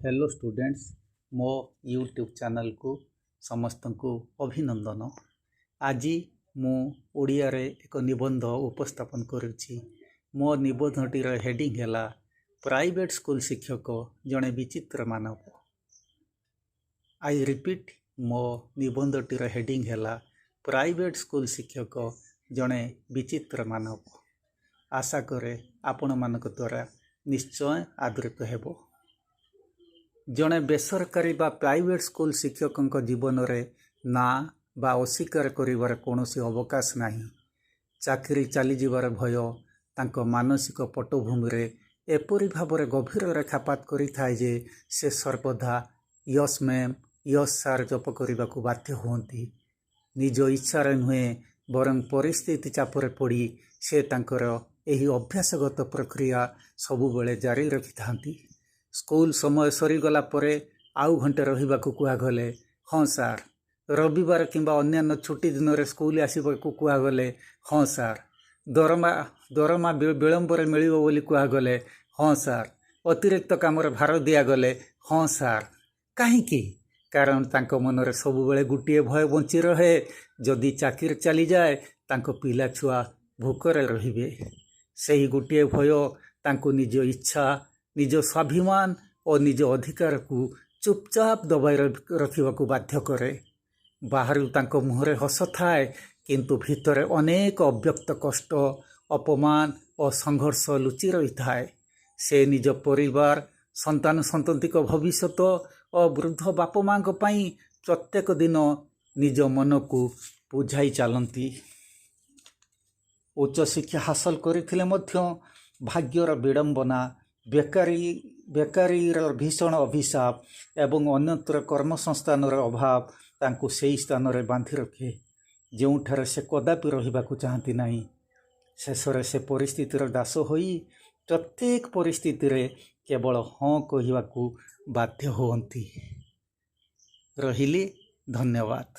Hello students मो YouTube channel को समस्त को अभिनंदन। आज मु ओडिया रे एक निबंध उपस्थापन करुछि। मो निबंधटीर हेडिंग है प्राइवेट स्कूल शिक्षक जड़े विचित्र मानव। आई रिपीट, मो निबंधटीर हेडिंग है प्राइवेट स्कूल शिक्षक जड़े विचित्र मानव। आशा करे आपण मानक द्वारा निश्चय आदृत हेबो। जड़े बेसरकारी बा प्राइवेट स्कूल शिक्षक जीवन में ना बा अस्वीकार करिवार कौनसी अवकाश नहीं। चाकरी चली जीवार भय तांको मानसिक पटभूमि रे एपरी भाव गभीर रेखापात करिथाय जे से सर्वदा यस मैम यस सार जप करने को बाध्य हुंती। निज इच्छार नुहे बरं परिस्थिति चापरे पड़ी से तांकर एही अभ्यासगत प्रक्रिया सबुबले जारी रखि थांती। स्कूल समय सरीगला परे आउ घंटे रहिबाकु कुआगले हाँ सार, रविवार किंबा अन्यान्य छुट्टी दिन में स्कूल आसबाकू कुआगले हाँ सार, दरमा विलंबर मिलिबो बोली कुआगले हाँ सार, अतिरिक्त कामर भार दिगले हाँ सार। कहीं कारण तांको मनरे सबुबले गुटिए भय बंची रहे, जदि चाकिर चली जाए तांको पिला छुआ भूकरे रहिबे। सही गुटिए भय तांको निज इच्छा, निज स्वाभिमान और निज अधिकार को चुपचाप दबाई रखा बाध्य करे। बाहर तांको मुहरे हस थाए किंतु भितर अनेक अव्यक्त कष्ट, अपमान और संघर्ष लुचि रही थाए। से निज परिवार, संतान संतति भविष्यत और वृद्ध बाप माँ प्रत्येक दिन निज मन को बुझाई चलती। उच्च शिक्षा हासिल करथिले मध्य भाग्यर विडंबना, बेकारी भीषण अभिशाप एवं अन्यत्र कर्मसंस्थान अभाव तांको सेही स्थान रे बांधि रखे जोठारे से कदापि रहिबाकु चाहती नहीं। शेषरे से परिस्थितिर दास होई प्रत्येक परिस्थिति रे केवल हाँ कहिबाकु बाध्य होती। रहिली, धन्यवाद।